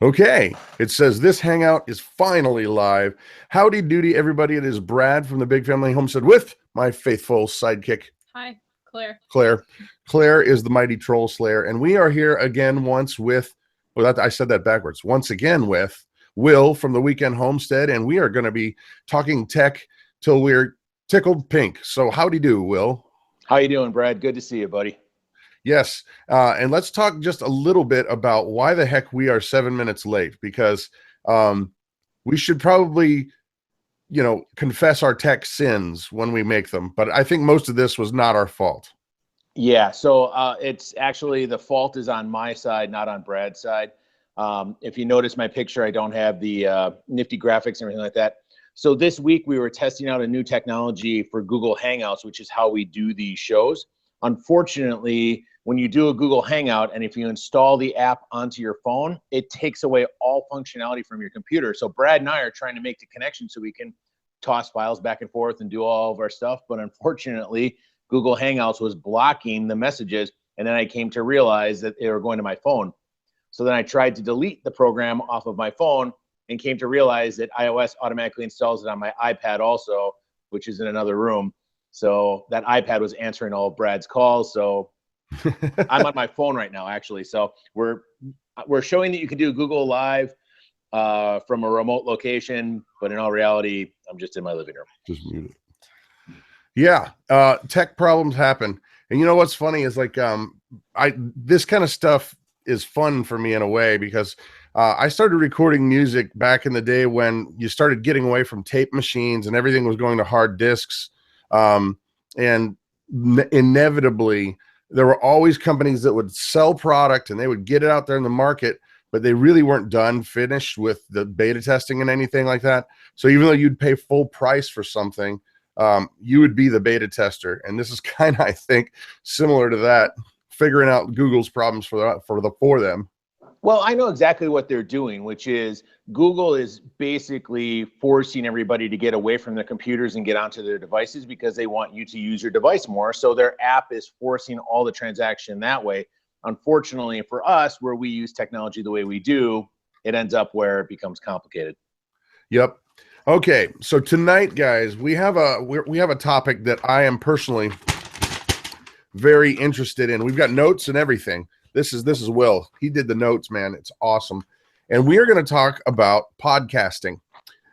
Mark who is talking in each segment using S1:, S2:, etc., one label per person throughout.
S1: Okay, it says this hangout is finally live. Howdy doody, everybody. It is Brad from the Big Family Homestead with my faithful sidekick.
S2: Hi, Claire.
S1: Claire is the mighty troll slayer, and we are here again once with, well, I said that backwards. Once again with Will from the Weekend Homestead, and we are going to be talking tech till we're tickled pink. So howdy do, Will.
S3: How you doing, Brad? Good to see you, buddy.
S1: Yes, and let's talk just a little bit about why the heck we are 7 minutes late, because we should probably, confess our tech sins when we make them. But I think most of this was not our fault.
S3: Yeah, so it's actually the fault is on my side, not on Brad's side. If you notice my picture, I don't have the nifty graphics and everything like that. So this week we were testing out a new technology for Google Hangouts, which is how we do these shows. Unfortunately, when you do a Google Hangout and if you install the app onto your phone, it takes away all functionality from your computer. So Brad and I are trying to make the connection so we can toss files back and forth and do all of our stuff. But unfortunately, Google Hangouts was blocking the messages. And then I came to realize that they were going to my phone. So then I tried to delete the program off of my phone and came to realize that iOS automatically installs it on my iPad also, which is in another room. So that iPad was answering all of Brad's calls. So I'm on my phone right now, actually. So we're showing that you can do Google Live from a remote location, but in all reality, I'm just in my living room.
S1: Just muted. Yeah, tech problems happen, and you know what's funny is like this kind of stuff is fun for me in a way because I started recording music back in the day when you started getting away from tape machines and everything was going to hard discs, and inevitably there were always companies that would sell product and they would get it out there in the market, but they really weren't finished with the beta testing and anything like that. So even though you'd pay full price for something, you would be the beta tester. And this is kind of, I think, similar to that, figuring out Google's problems for them.
S3: Well, I know exactly what they're doing, which is Google is basically forcing everybody to get away from their computers and get onto their devices because they want you to use your device more. So their app is forcing all the transaction that way. Unfortunately for us, where we use technology the way we do, it ends up where it becomes complicated.
S1: Yep. Okay. So tonight, guys, we have a topic that I am personally very interested in. We've got notes and everything. This is Will. He did the notes, man. It's awesome. And we are going to talk about podcasting.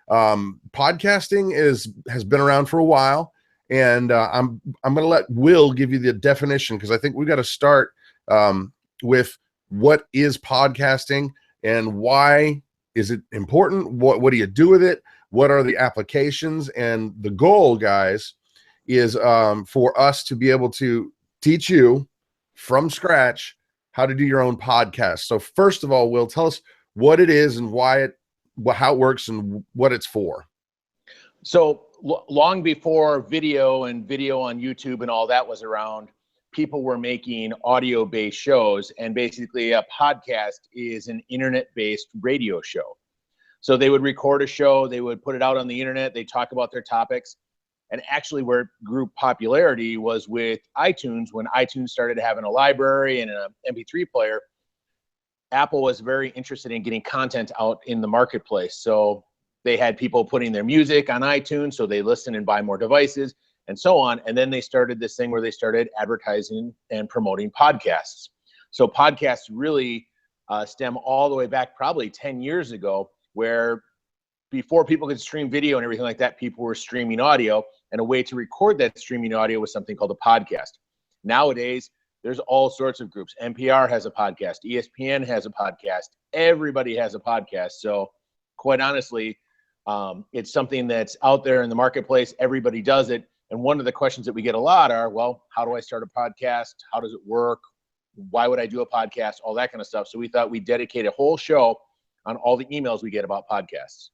S1: Podcasting has been around for a while, and I'm going to let Will give you the definition because I think we've got to start with what is podcasting and why is it important? What do you do with it? What are the applications? And the goal, guys, is for us to be able to teach you from scratch how to do your own podcast. So first of all, Will, tell us what it is and how it works and what it's for.
S3: So long before video on YouTube and all that was around, people were making audio-based shows, and basically a podcast is an internet-based radio show. So they would record a show, they would put it out on the internet, they talk about their topics. And actually where it grew popularity was with iTunes. When iTunes started having a library and an MP3 player, Apple was very interested in getting content out in the marketplace. So they had people putting their music on iTunes, so they listen and buy more devices and so on. And then they started this thing where they started advertising and promoting podcasts. So podcasts really stem all the way back probably 10 years ago, where before people could stream video and everything like that, people were streaming audio, and a way to record that streaming audio was something called a podcast. Nowadays, there's all sorts of groups. NPR has a podcast. ESPN has a podcast. Everybody has a podcast. So quite honestly, it's something that's out there in the marketplace. Everybody does it. And one of the questions that we get a lot are, well, how do I start a podcast? How does it work? Why would I do a podcast? All that kind of stuff. So we thought we'd dedicate a whole show on all the emails we get about podcasts.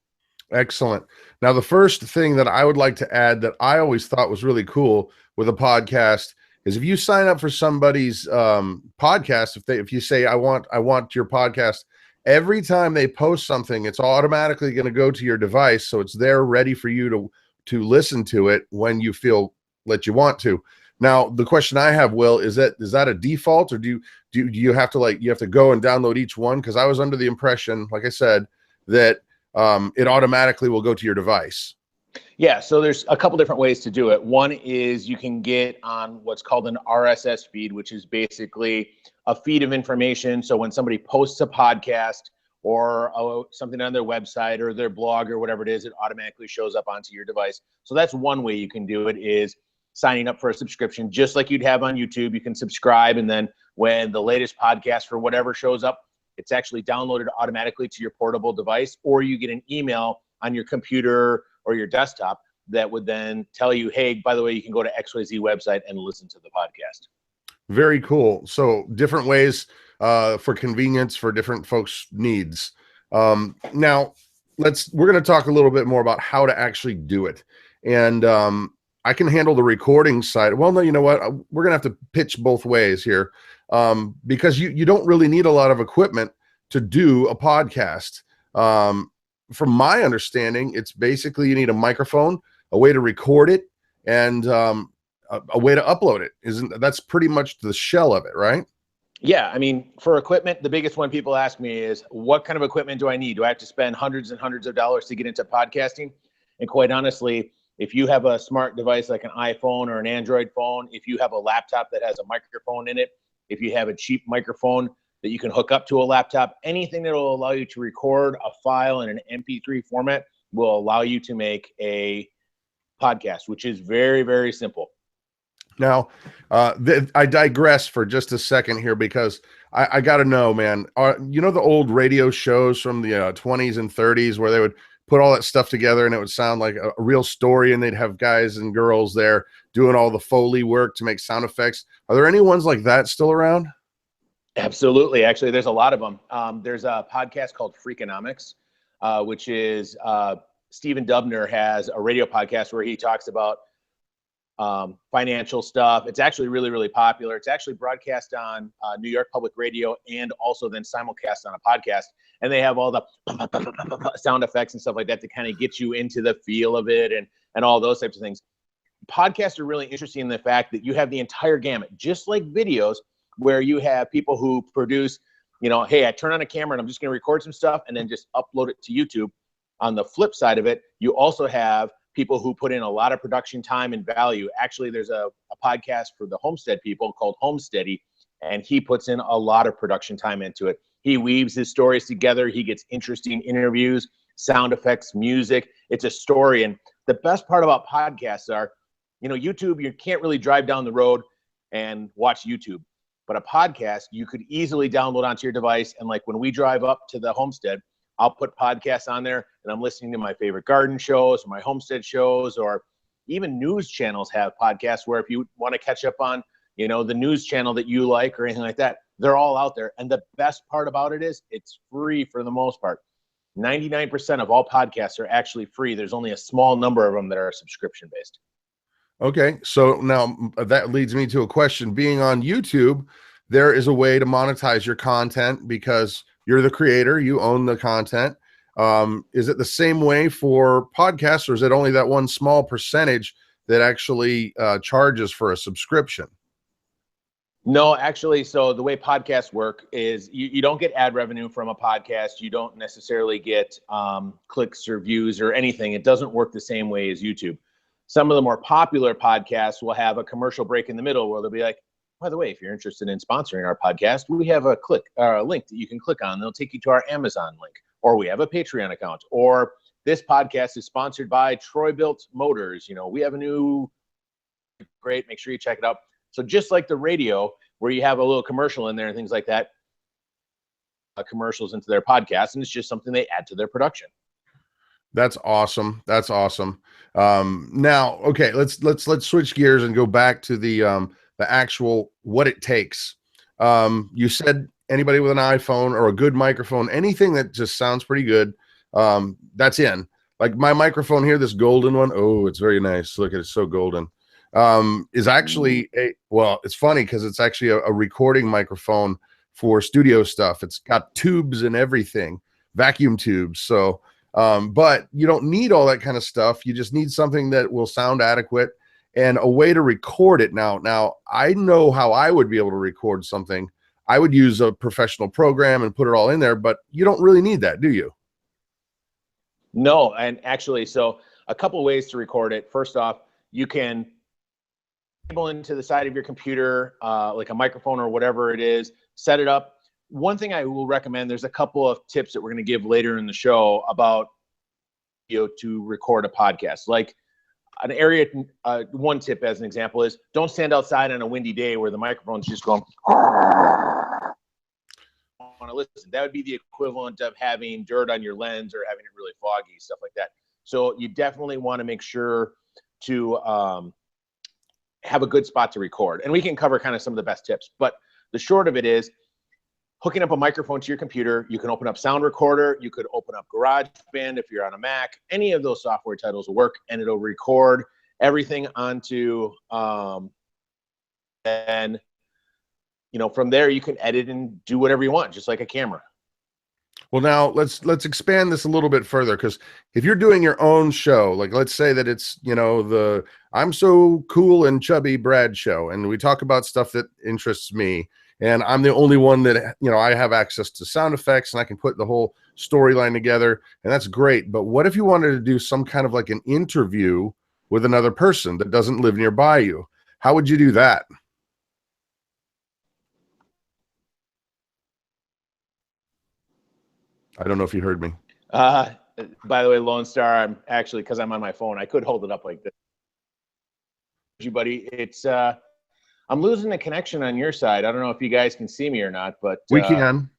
S1: Excellent. Now, the first thing that I would like to add that I always thought was really cool with a podcast is if you sign up for somebody's podcast, if you say, I want your podcast, every time they post something, it's automatically going to go to your device. So it's there ready for you to listen to it when you feel that you want to. Now, the question I have, Will, is that a default, or do you have to you have to go and download each one? Because I was under the impression, like I said, that it automatically will go to your device.
S3: Yeah, so there's a couple different ways to do it. One is you can get on what's called an RSS feed, which is basically a feed of information. So when somebody posts a podcast or something on their website or their blog or whatever it is, it automatically shows up onto your device. So that's one way you can do it, is signing up for a subscription, just like you'd have on YouTube. You can subscribe, and then when the latest podcast for whatever shows up, it's actually downloaded automatically to your portable device, or you get an email on your computer or your desktop that would then tell you, hey, by the way, you can go to XYZ website and listen to the podcast.
S1: Very cool. So different ways for convenience for different folks' needs. Now we're going to talk a little bit more about how to actually do it. And I can handle the recording side. Well, no, you know what? We're going to have to pitch both ways here, because you don't really need a lot of equipment to do a podcast. From my understanding, it's basically you need a microphone, a way to record it, and a way to upload it. That's pretty much the shell of it, right?
S3: Yeah, I mean, for equipment, the biggest one people ask me is, what kind of equipment do I need? Do I have to spend hundreds and hundreds of dollars to get into podcasting? And quite honestly, if you have a smart device like an iPhone or an Android phone, if you have a laptop that has a microphone in it, if you have a cheap microphone that you can hook up to a laptop, anything that will allow you to record a file in an MP3 format will allow you to make a podcast, which is very, very simple.
S1: Now, I digress for just a second here, because I got to know, man, you know, the old radio shows from the 20s and 30s where they would put all that stuff together and it would sound like a real story, and they'd have guys and girls there doing all the Foley work to make sound effects. Are there any ones like that still around?
S3: Absolutely. Actually, there's a lot of them. There's a podcast called Freakonomics, which is Stephen Deadener has a radio podcast where he talks about financial stuff. It's actually really, really popular. It's actually broadcast on New York Public Radio and also then simulcast on a podcast. And they have all the sound effects and stuff like that to kind of get you into the feel of it and all those types of things. Podcasts are really interesting in the fact that you have the entire gamut, just like videos, where you have people who produce, you know, hey, I turn on a camera and I'm just going to record some stuff and then just upload it to YouTube. On the flip side of it, you also have people who put in a lot of production time and value. Actually, there's a podcast for the homestead people called Homesteading, and he puts in a lot of production time into it. He weaves his stories together. He gets interesting interviews, sound effects, music. It's a story. And the best part about podcasts are, you know, YouTube, you can't really drive down the road and watch YouTube. But a podcast, you could easily download onto your device. And like when we drive up to the homestead, I'll put podcasts on there and I'm listening to my favorite garden shows or my homestead shows, or even news channels have podcasts where if you want to catch up on, you know, the news channel that you like or anything like that, they're all out there. And the best part about it is it's free for the most part. 99% of all podcasts are actually free. There's only a small number of them that are subscription based.
S1: Okay, so now that leads me to a question. Being on YouTube, there is a way to monetize your content because you're the creator, you own the content. Is it the same way for podcasts, or is it only that one small percentage that actually charges for a subscription?
S3: No, actually, so the way podcasts work is you don't get ad revenue from a podcast. You don't necessarily get clicks or views or anything. It doesn't work the same way as YouTube. Some of the more popular podcasts will have a commercial break in the middle where they'll be like, by the way, if you're interested in sponsoring our podcast, we have a link that you can click on. They'll take you to our Amazon link, or we have a Patreon account, or this podcast is sponsored by Troy Built Motors. You know, we have a new, great, make sure you check it out. So just like the radio, where you have a little commercial in there and things like that, commercials into their podcast, and it's just something they add to their production.
S1: That's awesome. That's awesome. Now, okay, let's switch gears and go back to the actual what it takes. You said anybody with an iPhone or a good microphone, anything that just sounds pretty good, that's in. Like my microphone here, this golden one. Oh, it's very nice. Look at it, it's so golden. Is actually well, it's funny because it's actually a recording microphone for studio stuff. It's got tubes and everything, vacuum tubes. So, but you don't need all that kind of stuff. You just need something that will sound adequate and a way to record it. Now I know how I would be able to record something. I would use a professional program and put it all in there, but you don't really need that, do you?
S3: No, and actually, so a couple of ways to record it. First off, you can cable into the side of your computer, like a microphone or whatever it is, set it up. One thing I will recommend, there's a couple of tips that we're going to give later in the show about to record a podcast. Like an area, one tip as an example is don't stand outside on a windy day where the microphone's just going. Want to listen? That would be the equivalent of having dirt on your lens or having it really foggy, stuff like that. So you definitely want to make sure to have a good spot to record. And we can cover kind of some of the best tips. But the short of it is hooking up a microphone to your computer. You can open up Sound Recorder. You could open up GarageBand if you're on a Mac. Any of those software titles will work, and it'll record everything onto, and from there you can edit and do whatever you want, just like a camera.
S1: Well, now let's expand this a little bit further, because if you're doing your own show, like let's say that it's the I'm So Cool and Chubby Brad show, and we talk about stuff that interests me, and I'm the only one that I have access to sound effects and I can put the whole storyline together, and that's great. But what if you wanted to do some kind of like an interview with another person that doesn't live nearby you? How would you do that? I don't know if you heard me.
S3: By the way, Lone Star, I'm actually, because I'm on my phone, I could hold it up like this. You, buddy, it's I'm losing the connection on your side. I don't know if you guys can see me or not, but
S1: we can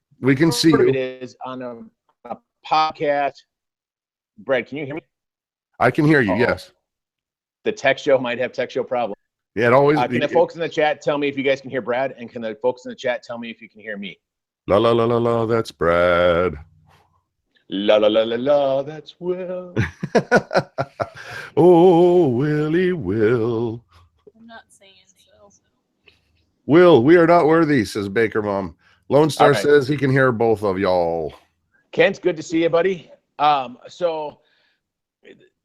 S1: see you.
S3: It is on a podcast. Brad, can you hear me?
S1: I can hear you. Yes.
S3: The tech show might have tech show problems.
S1: Yeah, it always.
S3: Can the folks in the chat tell me if you guys can hear Brad, and can the folks in the chat tell me if you can hear me?
S1: La la la la la. That's Brad.
S3: La la la la la. That's Will.
S1: Oh, Willie Will.
S2: I'm not saying so.
S1: Will, we are not worthy, says Baker Mom. Lone Star
S3: right.
S1: says he can hear both of y'all.
S3: Kent, good to see you, buddy. So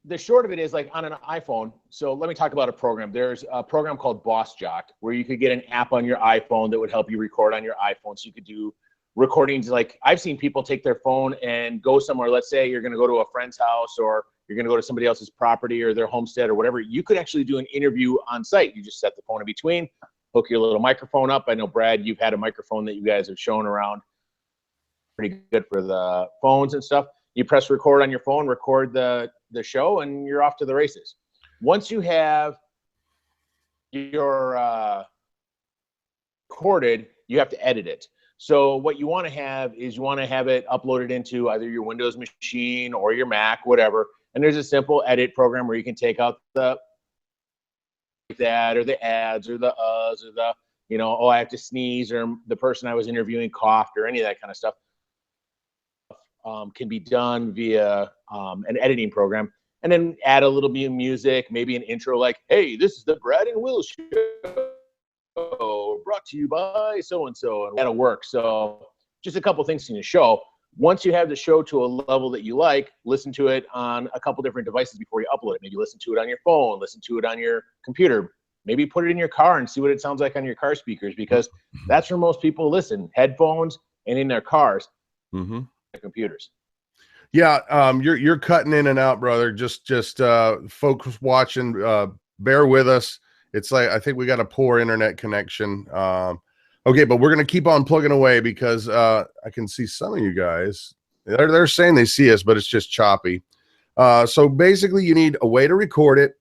S3: the short of it is, like on an iPhone. So let me talk about a program. There's a program called Boss Jock where you could get an app on your iPhone that would help you record on your iPhone. So you could do recordings. Like I've seen people take their phone and go somewhere. Let's say you're going to go to a friend's house, or you're going to go to somebody else's property or their homestead or whatever. You could actually do an interview on site. You just set the phone in between, hook your little microphone up. I know, Brad, you've had a microphone that you guys have shown around. Pretty good for the phones and stuff. You press record on your phone, record the show, and you're off to the races. Once you have your recorded, you have to edit it. So what you want to have is you want to have it uploaded into either your Windows machine or your Mac, whatever. And there's a simple edit program where you can take out the that or the ads or the or the oh, I have to sneeze, or the person I was interviewing coughed, or any of that kind of stuff. Can be done via an editing program, and then add a little bit of music, maybe an intro like, hey, this is the Brad and Will show, brought to you by so-and-so, and that'll work. So just a couple things in the show. Once you have the show to a level that you like, listen to it on a couple different devices before you upload it. Maybe listen to it on your phone, listen to it on your computer, maybe put it in your car and see what it sounds like on your car speakers, because that's where most people listen, headphones and in their cars.
S1: Mm-hmm.
S3: Computers.
S1: Yeah, you're cutting in and out, brother. Just folks watching, bear with us. It's like I think we got a poor internet connection. Okay, but we're gonna keep on plugging away, because I can see some of you guys. They're saying they see us, but it's just choppy. So basically, you need a way to record it,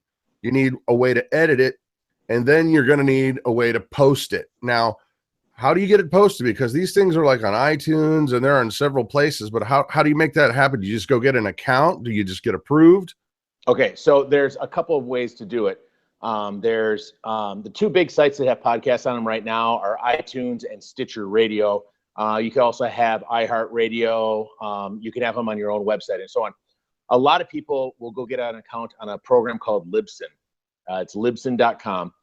S1: you need a way to edit it, and then you're gonna need a way to post it. Now, how do you get it posted? Because these things are like on iTunes and they're in several places, but how do you make that happen? Do you just go get an account? Do you just get approved? Okay,
S3: so there's a couple of ways to do it. There's the two big sites that have podcasts on them right now are iTunes and Stitcher Radio. You can also have iHeartRadio. You can have them on your own website and so on. A lot of people will go get an account on a program called Libsyn. It's Libsyn.com.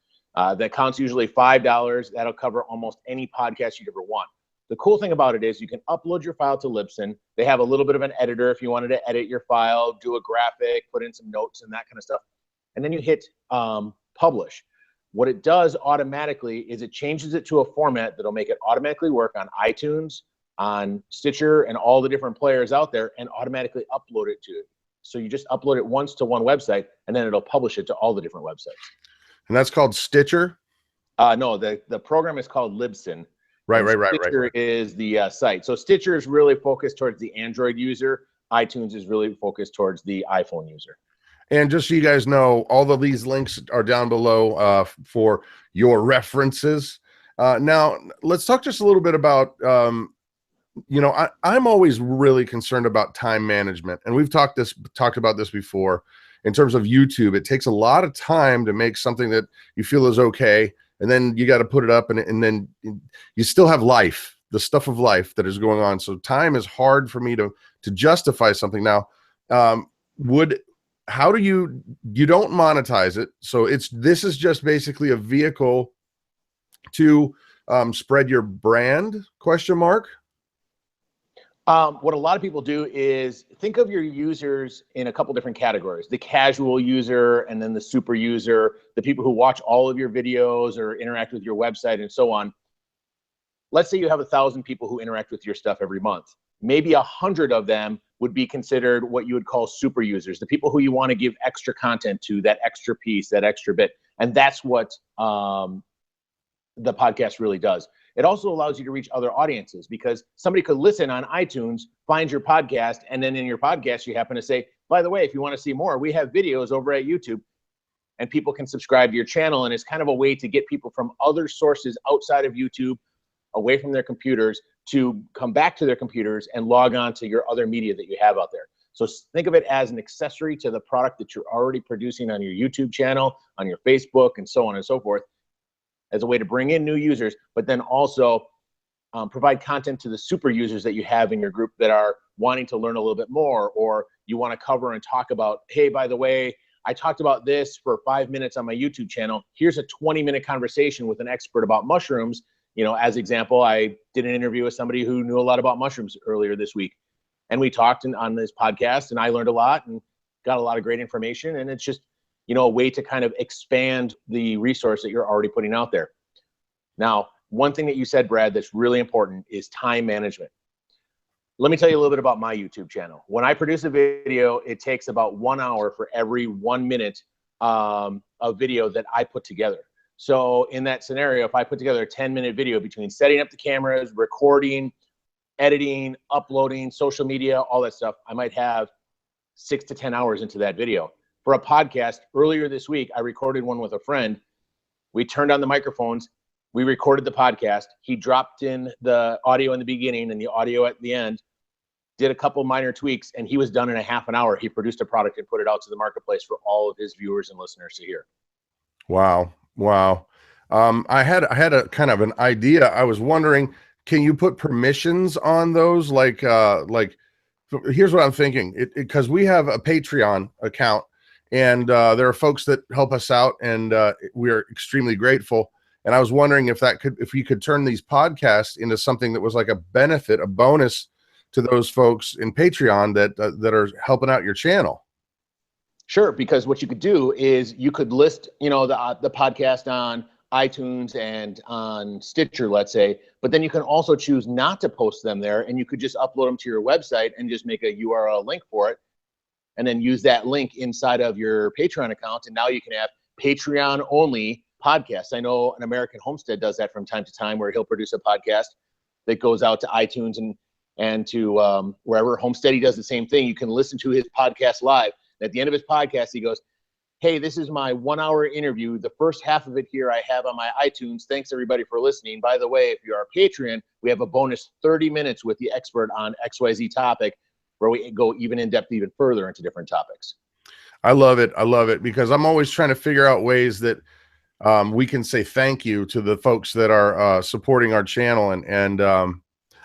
S3: The account's usually $5. That'll cover almost any podcast you'd ever want. The cool thing about it is you can upload your file to Libsyn. They have a little bit of an editor if you wanted to edit your file, do a graphic, put in some notes and that kind of stuff. And then you hit publish. What it does automatically is it changes it to a format that'll make it automatically work on iTunes, on Stitcher, and all the different players out there, and automatically upload it to it. So you just upload it once to one website, and then it'll publish it to all the different websites.
S1: And that's called Stitcher?
S3: No, the program is called Libsyn.
S1: Right.
S3: Stitcher is the site. So Stitcher is really focused towards the Android user. iTunes is really focused towards the iPhone user.
S1: And just so you guys know, all of these links are down below for your references. Now, let's talk just a little bit about, you know, I'm always really concerned about time management. And we've talked about this before in terms of YouTube. It takes a lot of time to make something that you feel is okay. And then you got to put it up, and then you still have life, the stuff of life that is going on. So time is hard for me to justify something. Now, how do you don't monetize it? So this is just basically a vehicle to spread your brand, question mark?
S3: What a lot of people do is think of your users in a couple different categories: the casual user, and then the super user, the people who watch all of your videos or interact with your website and so on. Let's say you have 1,000 people who interact with your stuff every month. Maybe 100 of them would be considered what you would call super users, the people who you want to give extra content to, that extra piece, that extra bit. And that's what the podcast really does. It also allows you to reach other audiences, because somebody could listen on iTunes, find your podcast, and then in your podcast, you happen to say, by the way, if you want to see more, we have videos over at YouTube, and people can subscribe to your channel. And it's kind of a way to get people from other sources outside of YouTube, away from their computers, to come back to their computers and log on to your other media that you have out there. So think of it as an accessory to the product that you're already producing on your YouTube channel, on your Facebook, and so on and so forth, as a way to bring in new users, but then also provide content to the super users that you have in your group that are wanting to learn a little bit more, or you want to cover and talk about, hey, by the way, I talked about this for 5 minutes on my YouTube channel. Here's a 20-minute conversation with an expert about mushrooms. You know, as example, I did an interview with somebody who knew a lot about mushrooms earlier this week, and we talked on this podcast, and I learned a lot and got a lot of great information. And it's just, you know, a way to kind of expand the resource that you're already putting out there. Now, one thing that you said, Brad, that's really important is time management. Let me tell you a little bit about my YouTube channel. When I produce a video, it takes about 1 hour for every 1 minute of video that I put together. So in that scenario, if I put together a 10-minute video between setting up the cameras, recording, editing, uploading, social media, all that stuff, I might have 6 to 10 hours into that video. For a podcast, earlier this week, I recorded one with a friend. We turned on the microphones. We recorded the podcast. He dropped in the audio in the beginning and the audio at the end, did a couple minor tweaks, and he was done in a half an hour. He produced a product and put it out to the marketplace for all of his viewers and listeners to hear.
S1: Wow. I had a kind of an idea. I was wondering, can you put permissions on those? Like here's what I'm thinking. Because we have a Patreon account, and there are folks that help us out, and we're extremely grateful. And I was wondering if you could turn these podcasts into something that was like a benefit, a bonus to those folks in Patreon that are helping out your channel.
S3: Sure, because what you could do is you could list, you know, the podcast on iTunes and on Stitcher, let's say, but then you can also choose not to post them there, and you could just upload them to your website and just make a URL link for it, and then use that link inside of your Patreon account, and now you can have Patreon only podcasts. I know an American Homestead does that from time to time, where he'll produce a podcast that goes out to iTunes and to wherever. Homesteading does the same thing. You can listen to his podcast live. At the end of his podcast, he goes, hey, this is my 1 hour interview. The first half of it here I have on my iTunes. Thanks everybody for listening. By the way, if you're our Patreon, we have a bonus 30 minutes with the expert on XYZ topic, where we go even in depth, even further into different topics.
S1: I love it because I'm always trying to figure out ways that we can say thank you to the folks that are supporting our channel. And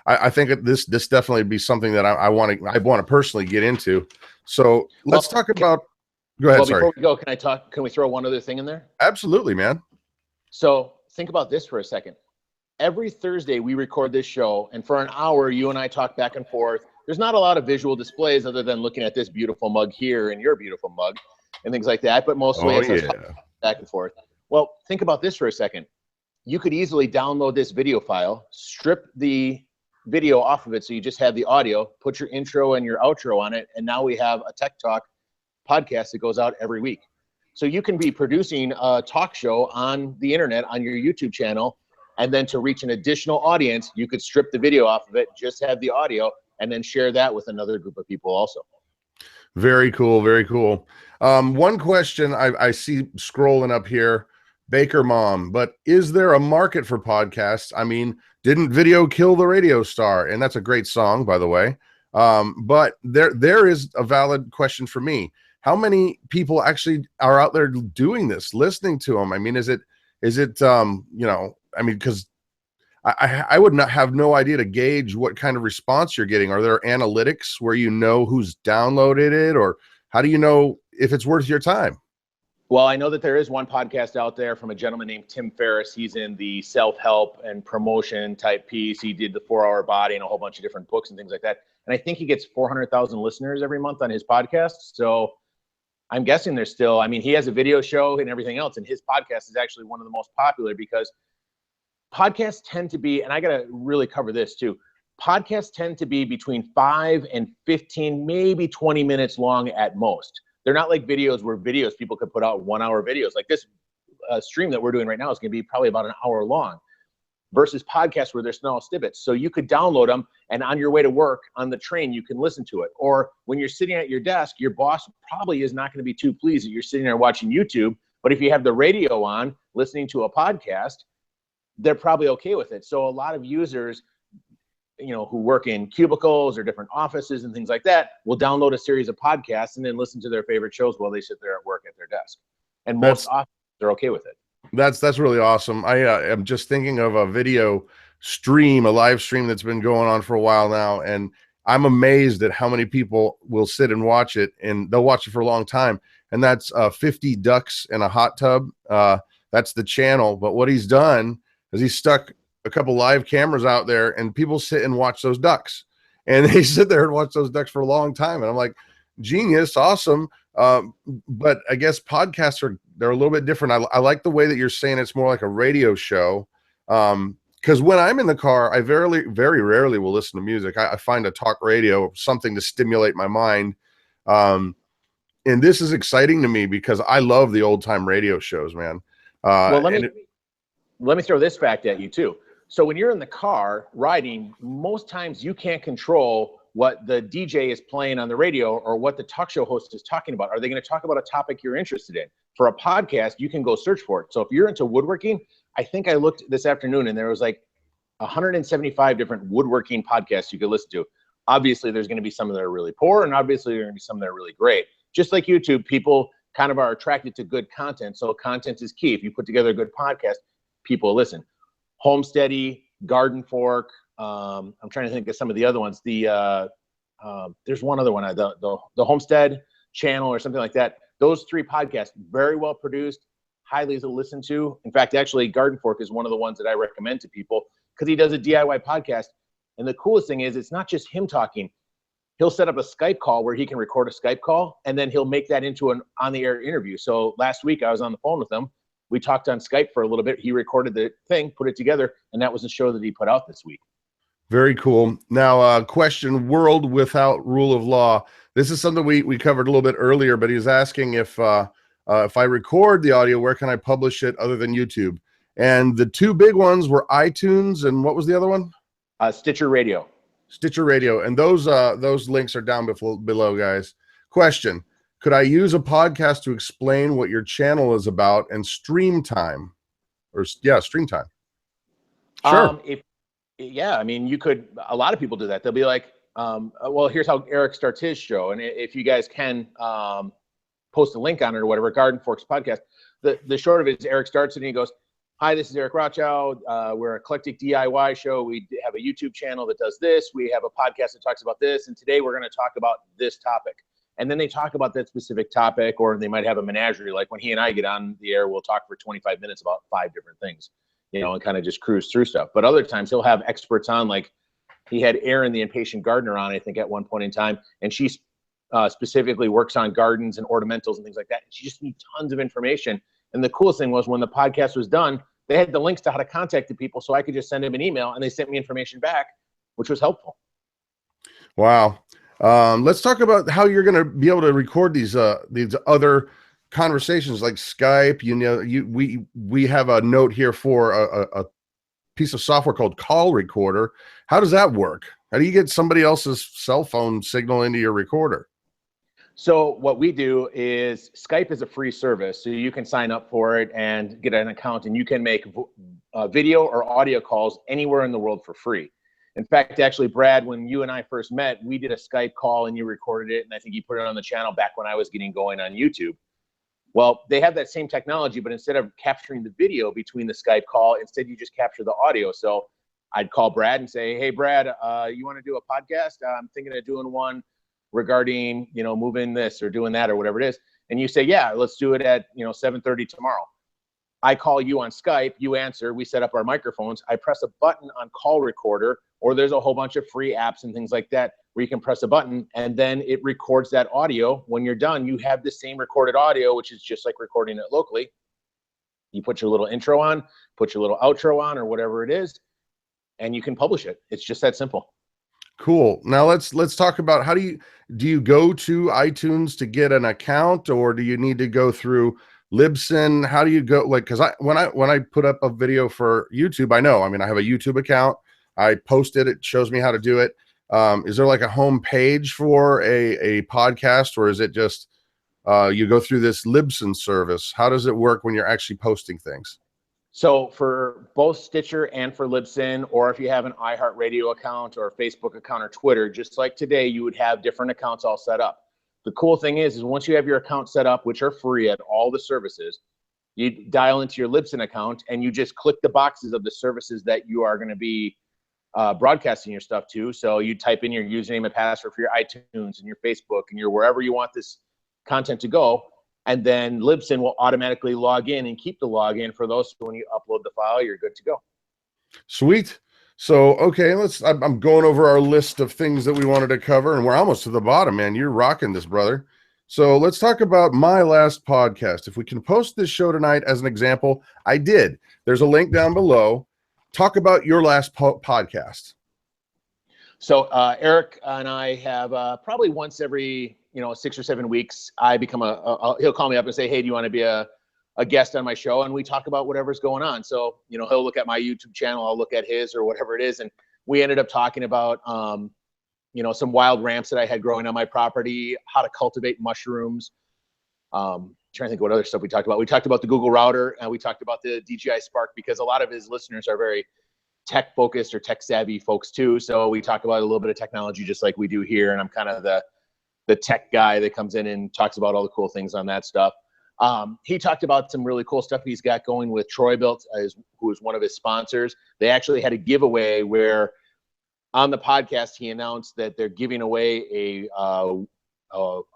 S1: I think that this definitely be something that I want to personally get into. So let's talk about. Go ahead. Sorry.
S3: Before we go, can we throw one other thing in there?
S1: Absolutely, man.
S3: So think about this for a second. Every Thursday we record this show, and for an hour you and I talk back and forth. There's not a lot of visual displays other than looking at this beautiful mug here and your beautiful mug and things like that, but mostly it's us back and forth. Well, think about this for a second. You could easily download this video file, strip the video off of it so you just have the audio, put your intro and your outro on it, and now we have a Tech Talk podcast that goes out every week. So you can be producing a talk show on the internet on your YouTube channel, and then to reach an additional audience, you could strip the video off of it, just have the audio, and then share that with another group of people also.
S1: Very cool. Very cool. One question I see scrolling up here, Baker Mom, but is there a market for podcasts? I mean, didn't video kill the radio star? And that's a great song, by the way. But there is a valid question for me. How many people actually are out there doing this, listening to them? I mean, is it, you know, I mean, because I would not have no idea to gauge what kind of response you're getting. Are there analytics where you know who's downloaded it, or how do you know if it's worth your time?
S3: Well, I know that there is one podcast out there from a gentleman named Tim Ferriss. He's in the self-help and promotion type piece. He did the 4-Hour Body and a whole bunch of different books and things like that. And I think he gets 400,000 listeners every month on his podcast. So I'm guessing there's still, I mean, he has a video show and everything else, and his podcast is actually one of the most popular because podcasts tend to be, and I got to really cover this too, podcasts tend to be between 5 and 15, maybe 20 minutes long at most. They're not like videos where people could put out 1-hour videos. Like this stream that we're doing right now is going to be probably about an hour long versus podcasts where there's small snippets. So you could download them, and on your way to work on the train, you can listen to it. Or when you're sitting at your desk, your boss probably is not going to be too pleased that you're sitting there watching YouTube. But if you have the radio on, listening to a podcast, they're probably okay with it. So a lot of users, you know, who work in cubicles or different offices and things like that will download a series of podcasts and then listen to their favorite shows while they sit there at work at their desk. And most often they're okay with it. That's
S1: really awesome. I am just thinking of a video stream, a live stream that's been going on for a while now, and I'm amazed at how many people will sit and watch it, and they'll watch it for a long time. And that's 50 ducks in a hot tub. That's the channel. But what he's done is he's stuck a couple live cameras out there, and people sit and watch those ducks, and they sit there and watch those ducks for a long time. And I'm like, genius, awesome. But I guess podcasts they're a little bit different. I like the way that you're saying it's more like a radio show. Because when I'm in the car, I very rarely will listen to music. I find a talk radio, something to stimulate my mind. And this is exciting to me because I love the old time radio shows, man.
S3: Well, let me throw this fact at you too. So when you're in the car riding, most times you can't control what the DJ is playing on the radio or what the talk show host is talking about. Are they going to talk about a topic you're interested in? For a podcast, you can go search for it. So if you're into woodworking, I think I looked this afternoon and there was like 175 different woodworking podcasts you could listen to. Obviously, there's going to be some that are really poor, and obviously there are going to be some that are really great. Just like YouTube, people kind of are attracted to good content. So content is key. If you put together a good podcast, people listen. Homesteading, Garden Fork. I'm trying to think of some of the other ones. There's one other one, the Homestead channel or something like that. Those 3 podcasts, very well produced, highly to listen to. In fact, actually, Garden Fork is one of the ones that I recommend to people because he does a DIY podcast. And the coolest thing is it's not just him talking. He'll set up a Skype call where he can record a Skype call, and then he'll make that into an on-the-air interview. So last week I was on the phone with him. We talked on Skype for a little bit. He recorded the thing, put it together, and that was the show that he put out this week.
S1: Very cool. Now, question, world without rule of law. This is something we covered a little bit earlier, but he's asking if I record the audio, where can I publish it other than YouTube? And the 2 big ones were iTunes, and what was the other one?
S3: Stitcher Radio.
S1: Stitcher Radio. And those links are down below, guys. Question. Could I use a podcast to explain what your channel is about and stream time? Stream time. Sure.
S3: Yeah, I mean, you could, a lot of people do that. They'll be like, well, here's how Eric starts his show. And if you guys can post a link on it or whatever, Garden Forks podcast, the short of it is Eric starts it and he goes, hi, this is Eric Rochow. We're an eclectic DIY show. We have a YouTube channel that does this. We have a podcast that talks about this. And today we're going to talk about this topic. And then they talk about that specific topic, or they might have a menagerie. Like when he and I get on the air, we'll talk for 25 minutes about 5 different things, you know, and kind of just cruise through stuff. But other times he'll have experts on, like he had Erin, the impatient gardener, on, I think, at one point in time. And she specifically works on gardens and ornamentals and things like that. She just needs tons of information. And the coolest thing was when the podcast was done, they had the links to how to contact the people, so I could just send them an email and they sent me information back, which was helpful.
S1: Wow. Let's talk about how you're going to be able to record these other conversations like Skype. You know, we have a note here for a piece of software called Call Recorder. How does that work? How do you get somebody else's cell phone signal into your recorder?
S3: So what we do is Skype is a free service, so you can sign up for it and get an account, and you can make video or audio calls anywhere in the world for free. In fact, actually, Brad, when you and I first met, we did a Skype call and you recorded it, and I think you put it on the channel back when I was getting going on YouTube. Well, they have that same technology, but instead of capturing the video between the Skype call, instead you just capture the audio. So I'd call Brad and say, hey, Brad, you want to do a podcast? I'm thinking of doing one regarding, you know, moving this or doing that or whatever it is. And you say, yeah, let's do it at, 7:30 tomorrow. I call you on Skype, you answer, we set up our microphones. I press a button on Call Recorder, or there's a whole bunch of free apps and things like that where you can press a button and then it records that audio. When you're done, you have the same recorded audio, which is just like recording it locally. You put your little intro on, put your little outro on, or whatever it is, and you can publish it. It's just that simple.
S1: When Now let's talk about how do you go to iTunes to get an account, or do you need to go through Libsyn? How do you go? Like, because when I put up a video for YouTube, I have a YouTube account. I post it. It shows me how to do it. Is there like a home page for a podcast, or is it just you go through this Libsyn service? How does it work when you're actually posting things?
S3: So for both Stitcher and for Libsyn, or if you have an iHeartRadio account or a Facebook account or Twitter, just like today, you would have different accounts all set up. The cool thing is once you have your account set up, which are free at all the services, you dial into your Libsyn account and you just click the boxes of the services that you are going to be broadcasting your stuff to. So you type in your username and password for your iTunes and your Facebook and your wherever you want this content to go. And then Libsyn will automatically log in and keep the login for those. So when you upload the file, you're good to go.
S1: Sweet. So, okay, I'm going over our list of things that we wanted to cover, and we're almost to the bottom, man. You're rocking this, brother. So let's talk about my last podcast. If we can post this show tonight as an example, I did. There's a link down below. Talk about your last podcast.
S3: So Eric and I have probably once every 6 or 7 weeks, I become he'll call me up and say, hey, do you want to be a guest on my show? And we talk about whatever's going on. So, he'll look at my YouTube channel, I'll look at his or whatever it is. And we ended up talking about, some wild ramps that I had growing on my property, how to cultivate mushrooms. Trying to think what other stuff we talked about. We talked about the Google router, and we talked about the DJI Spark, because a lot of his listeners are very tech focused or tech savvy folks too. So we talk about a little bit of technology just like we do here. And I'm kind of the tech guy that comes in and talks about all the cool things on that stuff. He talked about some really cool stuff he's got going with Troy-Bilt, who is one of his sponsors. They actually had a giveaway where on the podcast, he announced that they're giving away a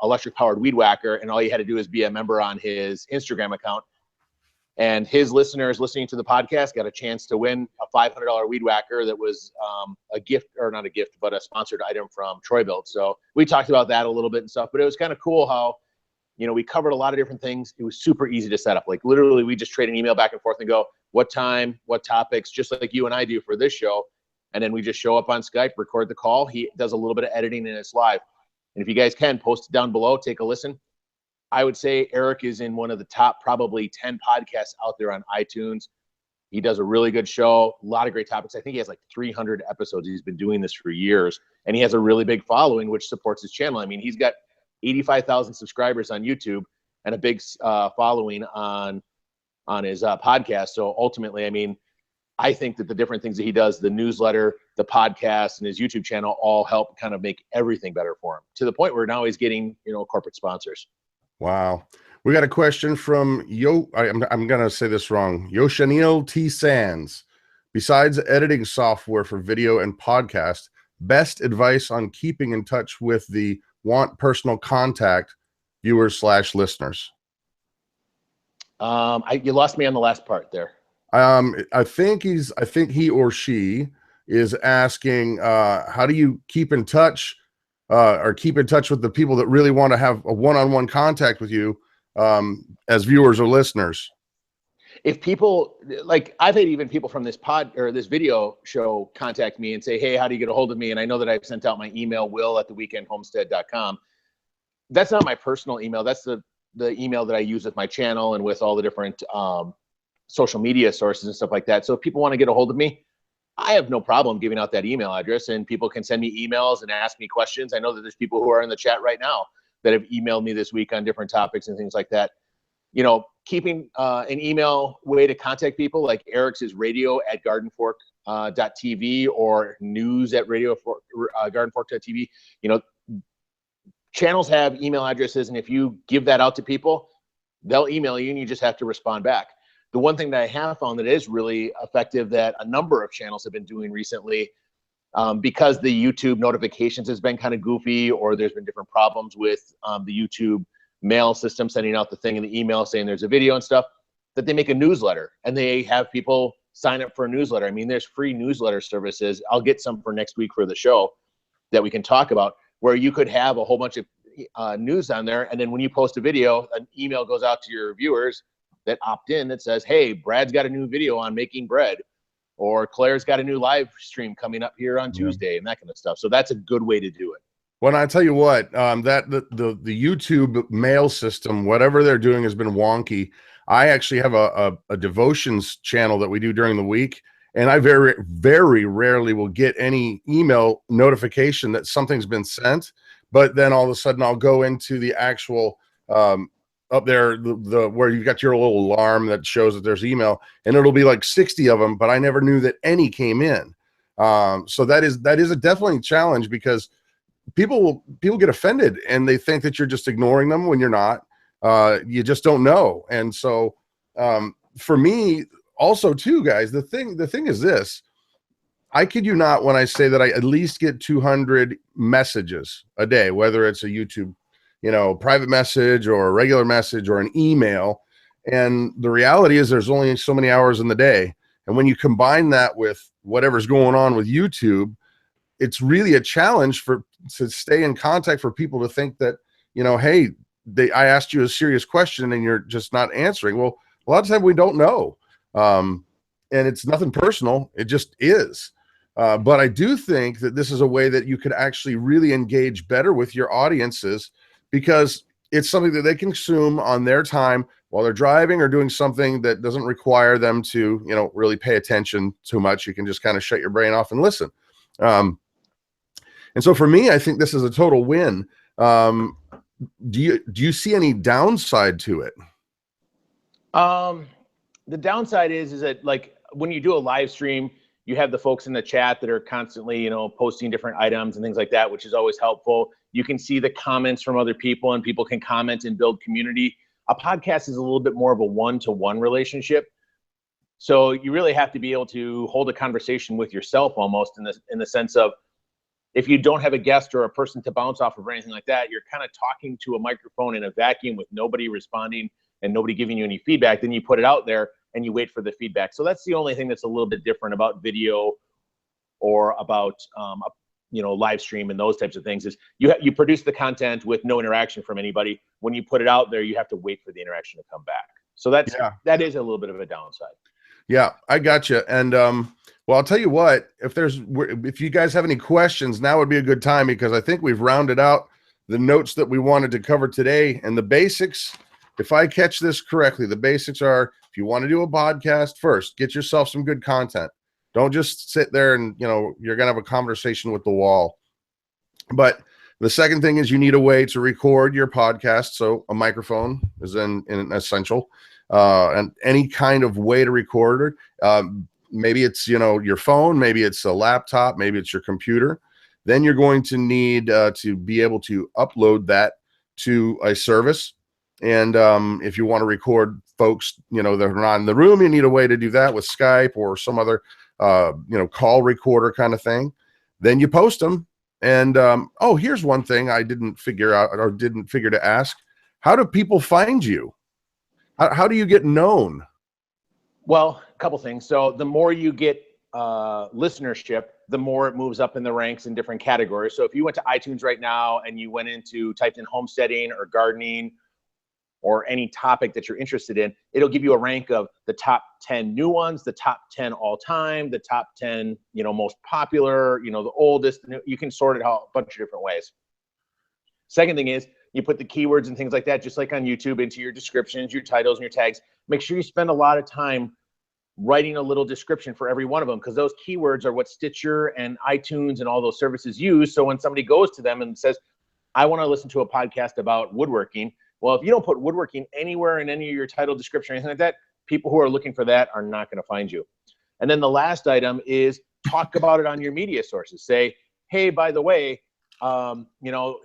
S3: electric powered weed whacker. And all you had to do is be a member on his Instagram account. And his listeners listening to the podcast got a chance to win a $500 weed whacker that was a gift, or not a gift, but a sponsored item from Troy-Bilt. So we talked about that a little bit and stuff, but it was kind of cool how, we covered a lot of different things. It was super easy to set up. Like literally we just trade an email back and forth and go, what time, what topics, just like you and I do for this show. And then we just show up on Skype, record the call. He does a little bit of editing and it's live. And if you guys can, post it down below, take a listen. I would say Eric is in one of the top probably 10 podcasts out there on iTunes. He does a really good show, a lot of great topics. I think he has like 300 episodes. He's been doing this for years, and he has a really big following, which supports his channel. I mean, he's got 85,000 subscribers on YouTube and a big following on his podcast. So ultimately, I mean, I think that the different things that he does, the newsletter, the podcast, and his YouTube channel all help kind of make everything better for him, to the point where now he's getting, corporate sponsors.
S1: Wow. We got a question from I'm going to say this wrong. Yoshanil T. Sands. Besides editing software for video and podcast, best advice on keeping in touch with the want personal contact viewers/listeners?
S3: You lost me on the last part there.
S1: I think he or she is asking, how do you keep in touch or keep in touch with the people that really want to have a one-on-one contact with you as viewers or listeners?
S3: if people, like, I've had even people from this this video show contact me and say, hey, how do you get a hold of me? And I know that I've sent out my email, will@theweekendhomestead.com. That's not my personal email. That's the email that I use with my channel and with all the different social media sources and stuff like that. So if people want to get a hold of me, I have no problem giving out that email address, and people can send me emails and ask me questions. I know that there's people who are in the chat right now that have emailed me this week on different topics and things like that. You know, keeping an email way to contact people, like Eric's is radio@gardenfork.tv or news@gardenfork.tv. You know, channels have email addresses, and if you give that out to people, they'll email you and you just have to respond back. The one thing that I have found that is really effective that a number of channels have been doing recently, because the YouTube notifications has been kind of goofy, or there's been different problems with the YouTube mail system sending out the thing in the email saying there's a video and stuff, that they make a newsletter and they have people sign up for a newsletter. I mean, there's free newsletter services. I'll get some for next week for the show that we can talk about, where you could have a whole bunch of news on there. And then when you post a video, an email goes out to your viewers that opt in that says, hey, Brad's got a new video on making bread, or Claire's got a new live stream coming up here on Tuesday, and that kind of stuff. So that's a good way to do it.
S1: Well, I tell you what, that the YouTube mail system, whatever they're doing, has been wonky. I actually have a devotions channel that we do during the week, and I very, very rarely will get any email notification that something's been sent. But then all of a sudden, I'll go into the actual up there, the where you've got your little alarm that shows that there's email, and it'll be like 60 of them, but I never knew that any came in. So that is a definitely challenge, because people get offended and they think that you're just ignoring them when you're not. You just don't know. And so for me also too, guys, the thing is this: I kid you not when I say that I at least get 200 messages a day, whether it's a YouTube, private message or a regular message or an email. And the reality is there's only so many hours in the day. And when you combine that with whatever's going on with YouTube, it's really a challenge to stay in contact, for people to think that, hey, I asked you a serious question and you're just not answering. Well, a lot of times we don't know. And it's nothing personal. It just is. But I do think that this is a way that you could actually really engage better with your audiences, because it's something that they consume on their time while they're driving or doing something that doesn't require them to, really pay attention too much. You can just kind of shut your brain off and listen. And so for me, I think this is a total win. Do you see any downside to it?
S3: The downside is that, like, when you do a live stream, you have the folks in the chat that are constantly, posting different items and things like that, which is always helpful. You can see the comments from other people, and people can comment and build community. A podcast is a little bit more of a one-to-one relationship. So you really have to be able to hold a conversation with yourself, almost in the sense of, if you don't have a guest or a person to bounce off of or anything like that, you're kind of talking to a microphone in a vacuum with nobody responding and nobody giving you any feedback. Then you put it out there and you wait for the feedback. So that's the only thing that's a little bit different about video or about live stream and those types of things, is you produce the content with no interaction from anybody. When you put it out there, you have to wait for the interaction to come back. So that is a little bit of a downside. Yeah,
S1: I got you. And well, I'll tell you what, if you guys have any questions, now would be a good time, because I think we've rounded out the notes that we wanted to cover today. And the basics, if I catch this correctly, the basics are, if you want to do a podcast, first, get yourself some good content. Don't just sit there and, you're going to have a conversation with the wall. But the second thing is, you need a way to record your podcast. So a microphone is an essential, and any kind of way to record it. Maybe it's, your phone, maybe it's a laptop, maybe it's your computer. Then you're going to need to be able to upload that to a service. And if you want to record folks, that are not in the room, you need a way to do that with Skype or some other, call recorder kind of thing. Then you post them. And here's one thing I didn't figure out, or didn't figure to ask. How do people find you? How do you get known?
S3: Well, a couple things. So the more you get listenership, the more it moves up in the ranks in different categories. So if you went to iTunes right now and you typed in homesteading or gardening or any topic that you're interested in, it'll give you a rank of the top 10 new ones, the top 10 all time, the top 10, most popular, the oldest. You can sort it out a bunch of different ways. Second thing is you put the keywords and things like that, just like on YouTube, into your descriptions, your titles, and your tags. Make sure you spend a lot of time writing a little description for every one of them, because those keywords are what Stitcher and iTunes and all those services use. So when somebody goes to them and says, I want to listen to a podcast about woodworking, well, if you don't put woodworking anywhere in any of your title, description, or anything like that, people who are looking for that are not going to find you. And then the last item is talk about it on your media sources. Say, hey, by the way,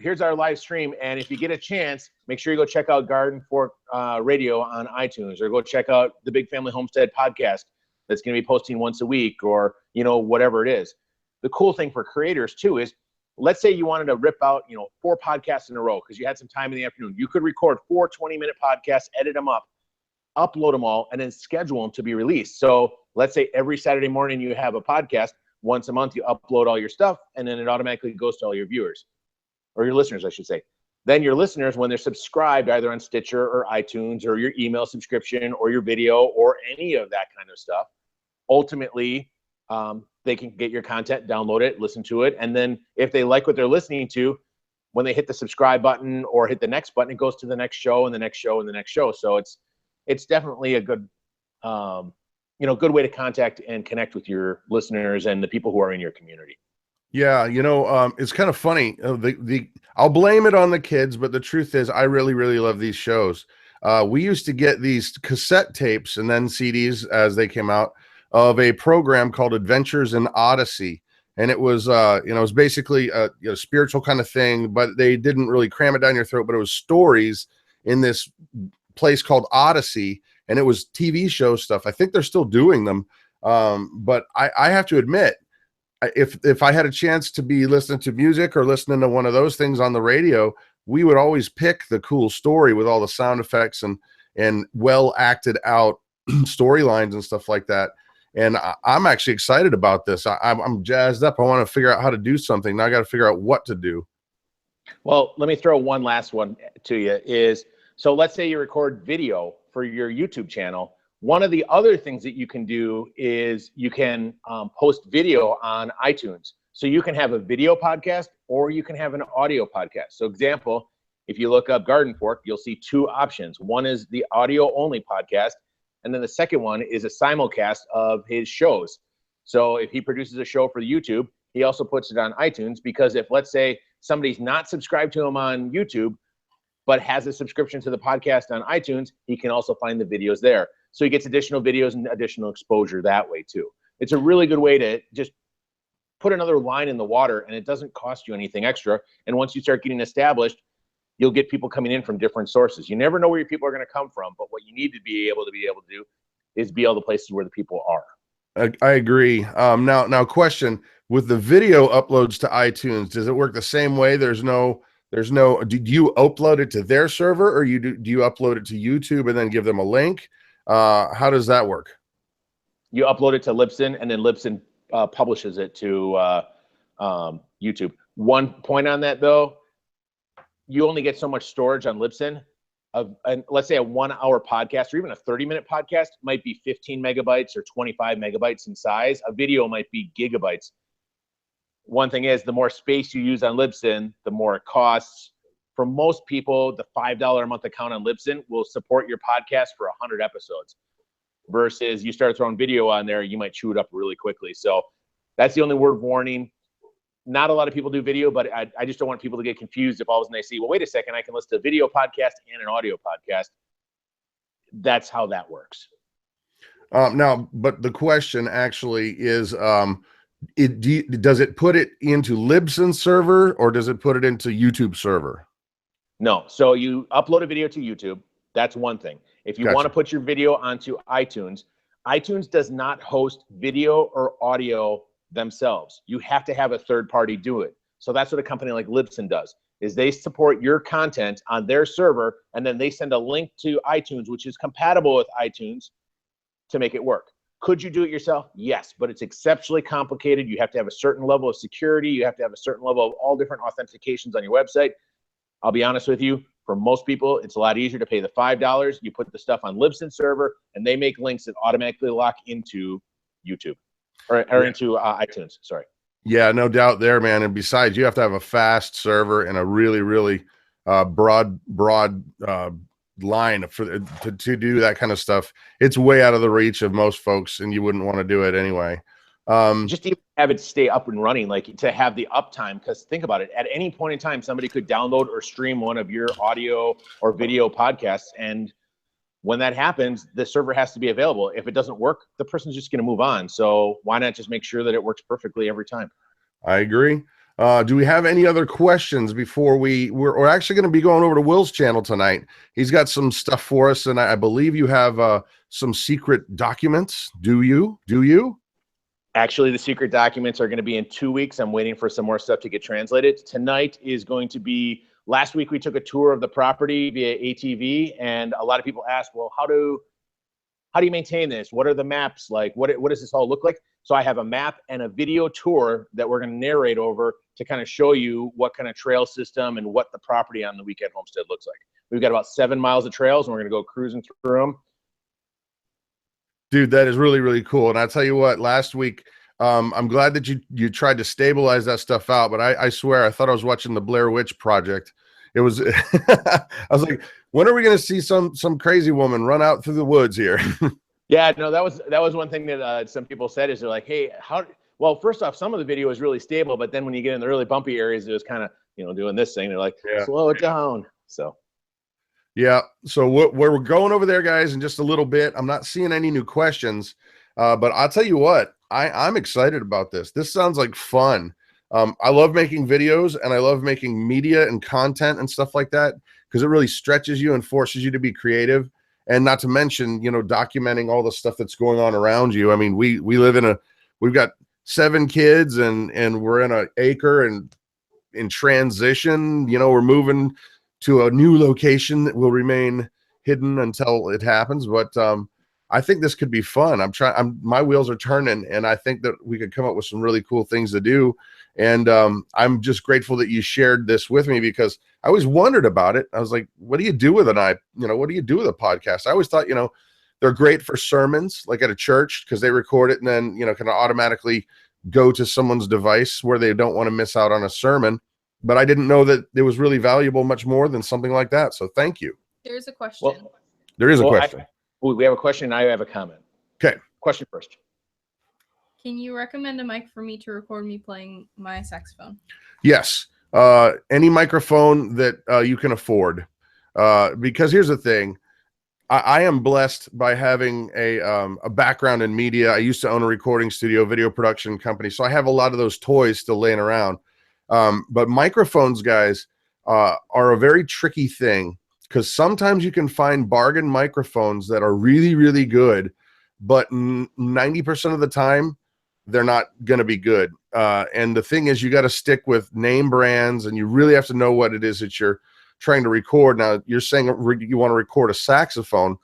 S3: here's our live stream, and if you get a chance, make sure you go check out Garden Fork Radio on iTunes, or go check out the Big Family Homestead podcast that's going to be posting once a week, or whatever it is. The cool thing for creators too is, let's say you wanted to rip out 4 podcasts in a row because you had some time in the afternoon. You could record 4 20-minute podcasts, edit them up, upload them all, and then schedule them to be released. So let's say every Saturday morning you have a podcast. Once a month, you upload all your stuff, and then it automatically goes to all your viewers, or your listeners, I should say. Then your listeners, when they're subscribed either on Stitcher or iTunes, or your email subscription, or your video, or any of that kind of stuff, ultimately, they can get your content, download it, listen to it, and then if they like what they're listening to, when they hit the subscribe button or hit the next button, it goes to the next show and the next show and the next show. So it's definitely a good good way to contact and connect with your listeners and the people who are in your community.
S1: Yeah, it's kind of funny. I'll blame it on the kids, but the truth is, I really, really love these shows. We used to get these cassette tapes and then CDs as they came out of a program called Adventures in Odyssey, and it was, it was basically a spiritual kind of thing, but they didn't really cram it down your throat. But it was stories in this place called Odyssey. And it was TV show stuff. I think they're still doing them. But I have to admit, if I had a chance to be listening to music or listening to one of those things on the radio, we would always pick the cool story with all the sound effects and well acted out storylines and stuff like that. And I'm actually excited about this. I'm jazzed up. I want to figure out how to do something. Now I got to figure out what to do. Well,
S3: let me throw one last one to you. So let's say you record video for your YouTube channel. One of the other things that you can do is you can post video on iTunes. So you can have a video podcast or you can have an audio podcast. So example, if you look up Garden Fork, you'll see 2 options. One is the audio only podcast, and then the second one is a simulcast of his shows. So if he produces a show for YouTube, he also puts it on iTunes, because if, let's say, somebody's not subscribed to him on YouTube, but has a subscription to the podcast on iTunes, he can also find the videos there. So he gets additional videos and additional exposure that way too. It's a really good way to just put another line in the water, and it doesn't cost you anything extra. And once you start getting established, you'll get people coming in from different sources. You never know where your people are going to come from, but what you need to be able to do is be all the places where the people are.
S1: I agree. Now question, with the video uploads to iTunes, does it work the same way? Do you upload it to their server, or do you upload it to YouTube and then give them a link? How does that work?
S3: You upload it to Libsyn, and then Libsyn publishes it to YouTube. One point on that though, you only get so much storage on Libsyn. And let's say a 1-hour podcast or even a 30-minute podcast might be 15 megabytes or 25 megabytes in size. A video might be gigabytes. One thing is, the more space you use on Libsyn, the more it costs. For most people, the $5 a month account on Libsyn will support your podcast for 100 episodes. Versus you start throwing video on there, you might chew it up really quickly. So that's the only word of warning. Not a lot of people do video, but I just don't want people to get confused if all of a sudden they see, well, wait a second, I can listen to a video podcast and an audio podcast. That's how that works.
S1: Now, but the question actually is, does it put it into Libsyn server, or does it put it into YouTube server?
S3: No. So you upload a video to YouTube. That's one thing. If you want to put your video onto iTunes, iTunes does not host video or audio themselves. You have to have a third party do it. So that's what a company like Libsyn does, is they support your content on their server, and then they send a link to iTunes, which is compatible with iTunes, to make it work. Could you do it yourself? Yes, but it's exceptionally complicated. You have to have a certain level of security. You have to have a certain level of all different authentications on your website. I'll be honest with you, For most people, it's a lot easier to pay the $5. You put the stuff on Libsyn server, and they make links that automatically lock into YouTube or into iTunes. Sorry.
S1: Yeah, no doubt there, man. And besides, you have to have a fast server and a really, really broad line to do that kind of stuff. It's way out of the reach of most folks, and you wouldn't want to do it anyway.
S3: Just even have it stay up and running, like to have the uptime, because think about it, at any point in time, somebody could download or stream one of your audio or video podcasts. And when that happens, the server has to be available. If it doesn't work, the person's just going to move on. So why not just make sure that it works perfectly every time?
S1: I agree. Do we have any other questions before we're actually going to be going over to Will's channel tonight? He's got some stuff for us, and I believe you have some secret documents. Do you?
S3: Actually, the secret documents are going to be in 2 weeks. I'm waiting for some more stuff to get translated. Tonight is going to be, last week we took a tour of the property via ATV, and a lot of people asked, well, how do you maintain this? What are the maps like? What does this all look like? So I have a map and a video tour that we're going to narrate over to kind of show you what kind of trail system and what the property on the Weekend Homestead looks like. We've got about 7 miles of trails, and we're going to go cruising through them.
S1: Dude, that is really, really cool. And I'll tell you what, last week, I'm glad that you tried to stabilize that stuff out, but I swear, I thought I was watching the Blair Witch Project. It was, I was like, when are we going to see some crazy woman run out through the woods here?
S3: Yeah, no, that was one thing that some people said is they're like, hey, well, first off, some of the video is really stable, but then when you get in the really bumpy areas, it was kind of, doing this thing. They're like, slow it down. So.
S1: Yeah. So we're going over there, guys, in just a little bit. I'm not seeing any new questions, but I'll tell you what, I'm excited about this. This sounds like fun. I love making videos, and I love making media and content and stuff like that, because it really stretches you and forces you to be creative. And not to mention, documenting all the stuff that's going on around you. I mean, we live we've got 7 kids, and we're in an acre and in transition. We're moving to a new location that will remain hidden until it happens. But I think this could be fun. My wheels are turning, and I think that we could come up with some really cool things to do. And I'm just grateful that you shared this with me, because I always wondered about it. I was like, what do you do with what do you do with a podcast? I always thought, they're great for sermons, like at a church, because they record it and then, kind of automatically go to someone's device where they don't want to miss out on a sermon. But I didn't know that it was really valuable much more than something like that. So thank you.
S2: There's a question.
S1: There is a question.
S3: We have a question, and I have a comment.
S1: Okay.
S3: Question first.
S2: Can you recommend a mic for me to record me playing my saxophone?
S1: Yes. Any microphone that you can afford. Because here's the thing. I am blessed by having a background in media. I used to own a recording studio, video production company. So I have a lot of those toys still laying around. But microphones, guys, are a very tricky thing, because sometimes you can find bargain microphones that are really, really good, but 90% of the time, they're not going to be good. And the thing is, you got to stick with name brands, and you really have to know what it is that you're trying to record. Now, you're saying you want to record a saxophone.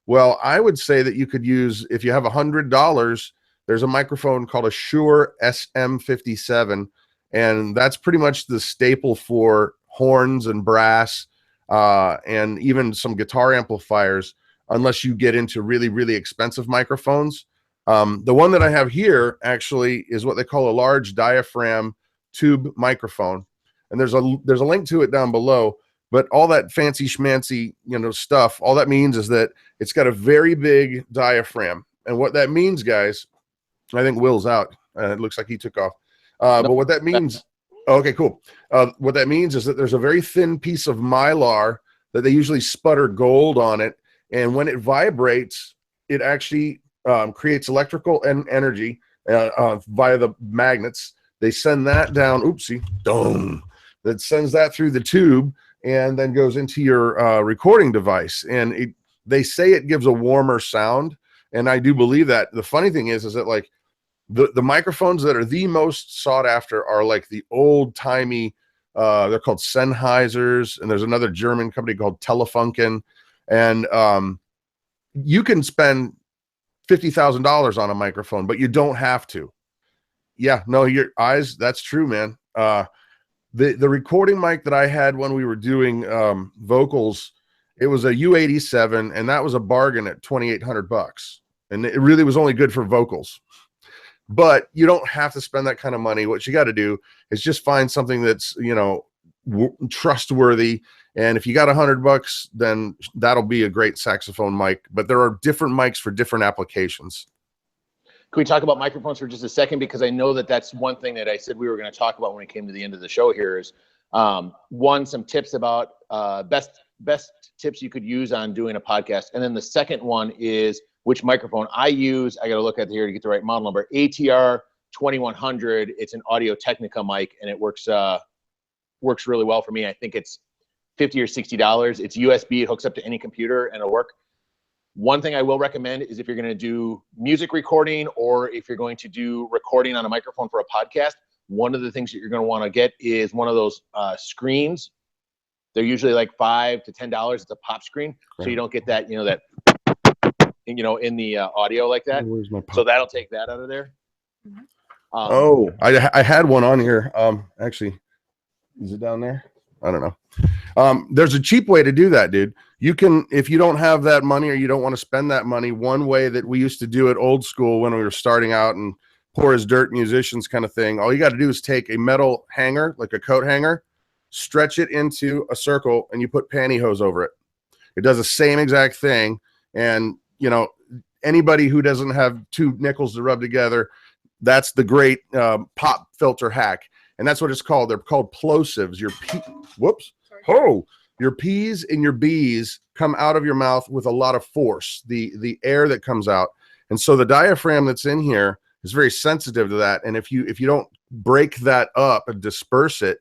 S1: Well, I would say that you could use, if you have $100, there's a microphone called a Shure SM57. And that's pretty much the staple for horns and brass, and even some guitar amplifiers, unless you get into really, really expensive microphones. The one that I have here actually is what they call a large diaphragm tube microphone. And there's a link to it down below. But all that fancy schmancy, stuff, all that means is that it's got a very big diaphragm. And what that means, guys, I think Will's out. It looks like he took off. But what that means, okay, cool. What that means is that there's a very thin piece of mylar that they usually sputter gold on it. And when it vibrates, it actually creates electrical energy via the magnets. They send that down, oopsie, dong, that sends that through the tube and then goes into your recording device. And they say it gives a warmer sound. And I do believe that. The funny thing is that like, the microphones that are the most sought after are like the old timey, they're called Sennheisers, and there's another German company called Telefunken. And you can spend $50,000 on a microphone, but you don't have to. Yeah, no, your eyes, that's true, man. The recording mic that I had when we were doing vocals, it was a U87, and that was a bargain at $2,800, and it really was only good for vocals. But you don't have to spend that kind of money. What you got to do is just find something that's, you know, trustworthy. And if you got $100, then that'll be a great saxophone mic. But there are different mics for different applications.
S3: Can we talk about microphones for just a second? Because I know that that's one thing that I said we were going to talk about when we came to the end of the show here is some tips about best tips you could use on doing a podcast. And then the second one is which microphone I use. I got to look at here to get the right model number. ATR 2100. It's an Audio Technica mic, and it works really well for me. I think it's $50 or $60. It's USB. It hooks up to any computer, and it'll work. One thing I will recommend is if you're going to do music recording or if you're going to do recording on a microphone for a podcast, one of the things that you're going to want to get is one of those screens. They're usually like $5 to $10. It's a pop screen, so you don't get that, you know, that, you know, in the audio like that.
S1: Where's my pop?
S3: So that'll take that out of there.
S1: I had one on here. Actually, is it down there? I don't know. There's a cheap way to do that, dude. You can, if you don't have that money or you don't want to spend that money, one way that we used to do it old school when we were starting out and poor as dirt musicians kind of thing, all you got to do is take a metal hanger, like a coat hanger, stretch it into a circle, and you put pantyhose over it. It does the same exact thing. And, you know, anybody who doesn't have two nickels to rub together, that's the great pop filter hack. And that's what it's called. They're called plosives. Your P's and your B's come out of your mouth with a lot of force, the air that comes out. And so the diaphragm that's in here is very sensitive to that. And if you don't break that up and disperse it,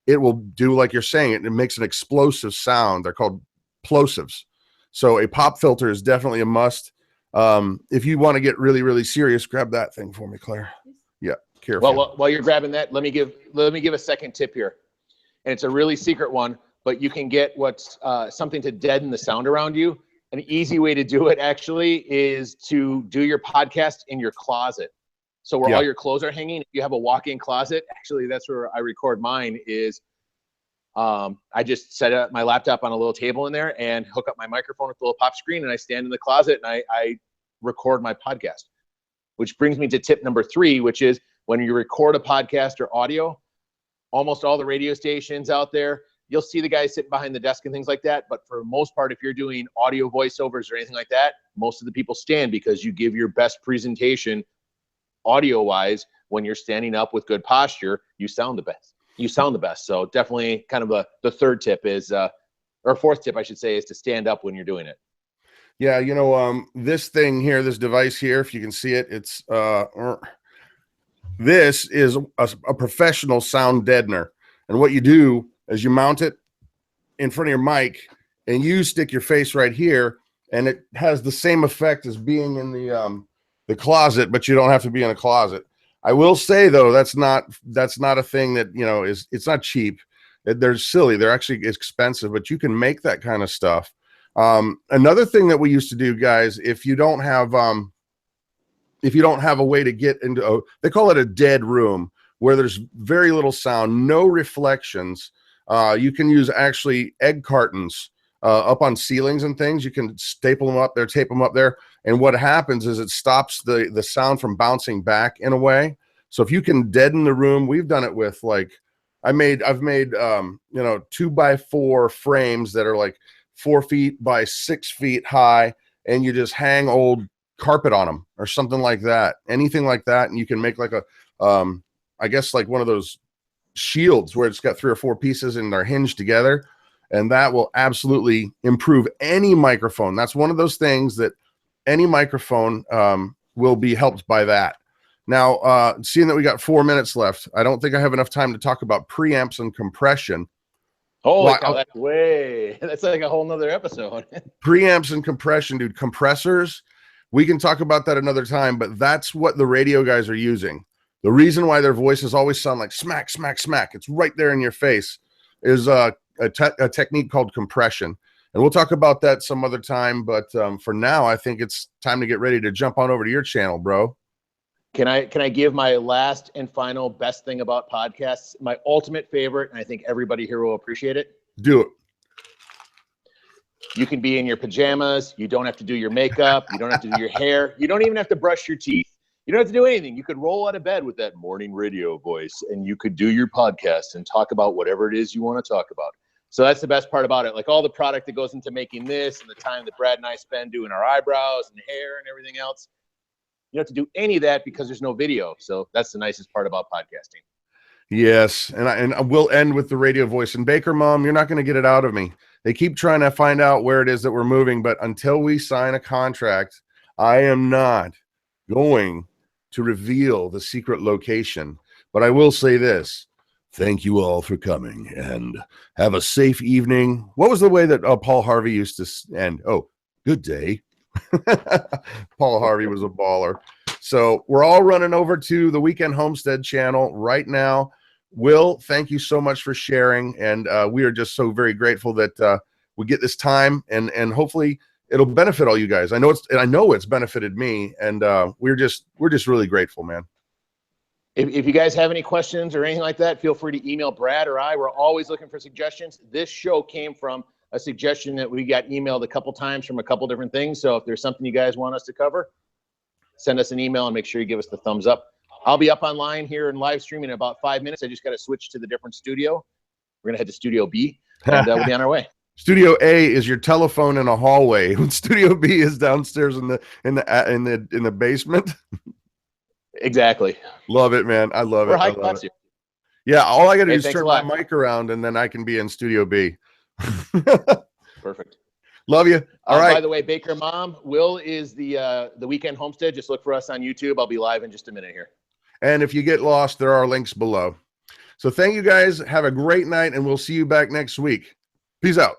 S1: it will do, like you're saying, it makes an explosive sound. They're called plosives. So a pop filter is definitely a must. If you want to get really, really serious, grab that thing for me, Claire. Yeah, careful.
S3: Well, while you're grabbing that, let me give a second tip here. And it's a really secret one, but you can get what's something to deaden the sound around you. An easy way to do it actually is to do your podcast in your closet. So where all your clothes are hanging, if you have a walk-in closet, actually that's where I record mine is. I just set up my laptop on a little table in there and hook up my microphone with a little pop screen, and I stand in the closet and I record my podcast. Which brings me to tip number 3, which is when you record a podcast or audio, almost all the radio stations out there, you'll see the guys sitting behind the desk and things like that. But for the most part, if you're doing audio voiceovers or anything like that, most of the people stand because you give your best presentation audio-wise when you're standing up with good posture. You sound the best. So definitely kind of the third tip is, or fourth tip, I should say, is to stand up when you're doing it.
S1: Yeah, you know, this thing here, this device here, if you can see it, it's this is a professional sound deadener. And what you do is you mount it in front of your mic and you stick your face right here, and it has the same effect as being in the closet, but you don't have to be in a closet. I will say though, that's not a thing that, you know, it's not cheap. They're silly. They're actually expensive, but you can make that kind of stuff. Another thing that we used to do, guys, if you don't have a way to get into they call it a dead room, where there's very little sound, no reflections. You can use actually egg cartons up on ceilings and things. You can staple them up there, tape them up there. And what happens is it stops the sound from bouncing back in a way. So if you can deaden the room, we've done it with, like, I've made 2x4 frames that are like 4 feet by 6 feet high, and you just hang old carpet on them or something like that, anything like that. And you can make like a, I guess like one of those shields where it's got 3 or 4 pieces and they're hinged together. And that will absolutely improve any microphone. That's one of those things that any microphone will be helped by that. Now, seeing that we got 4 minutes left, I don't think I have enough time to talk about preamps and compression.
S3: Holy cow, that's like a whole nother episode.
S1: Preamps and compression, dude. Compressors, we can talk about that another time, but that's what the radio guys are using. The reason why their voices always sound like smack, smack, smack, it's right there in your face, is a technique called compression. And we'll talk about that some other time, but for now, I think it's time to get ready to jump on over to your channel, bro.
S3: Can I give my last and final best thing about podcasts? My ultimate favorite, and I think everybody here will appreciate it.
S1: Do it.
S3: You can be in your pajamas. You don't have to do your makeup. You don't have to do your hair. You don't even have to brush your teeth. You don't have to do anything. You could roll out of bed with that morning radio voice, and you could do your podcast and talk about whatever it is you want to talk about. So that's the best part about it. Like all the product that goes into making this and the time that Brad and I spend doing our eyebrows and hair and everything else. You don't have to do any of that because there's no video. So that's the nicest part about podcasting.
S1: Yes. And I will end with the radio voice. And Baker Mom, you're not going to get it out of me. They keep trying to find out where it is that we're moving, but until we sign a contract, I am not going to reveal the secret location. But I will say this. Thank you all for coming and have a safe evening. What was the way that Paul Harvey used to end? Oh, good day. Paul Harvey was a baller. So we're all running over to the Weekend Homestead channel right now. Will, thank you so much for sharing. And we are just so very grateful that we get this time and hopefully it'll benefit all you guys. I know it's benefited me, and we're just really grateful, man.
S3: If you guys have any questions or anything like that, feel free to email Brad or I. We're always looking for suggestions. This show came from a suggestion that we got emailed a couple times from a couple different things. So if there's something you guys want us to cover, send us an email and make sure you give us the thumbs up. I'll be up online here and live streaming in about 5 minutes. I just got to switch to the different studio. We're going to head to Studio B, and we'll be on our way.
S1: Studio A is your telephone in a hallway. Studio B is downstairs in the basement.
S3: Exactly.
S1: Love it, man. I love it.
S3: We're high class here.
S1: Yeah, all I got to do is
S3: thanks
S1: turn
S3: a
S1: my
S3: lot.
S1: mic around, and then I can be in Studio B.
S3: Perfect.
S1: Love you. All right.
S3: By the way, Baker Mom, Will is the Weekend Homestead. Just look for us on YouTube. I'll be live in just a minute here.
S1: And if you get lost, there are links below. So thank you guys. Have a great night, and we'll see you back next week. Peace out.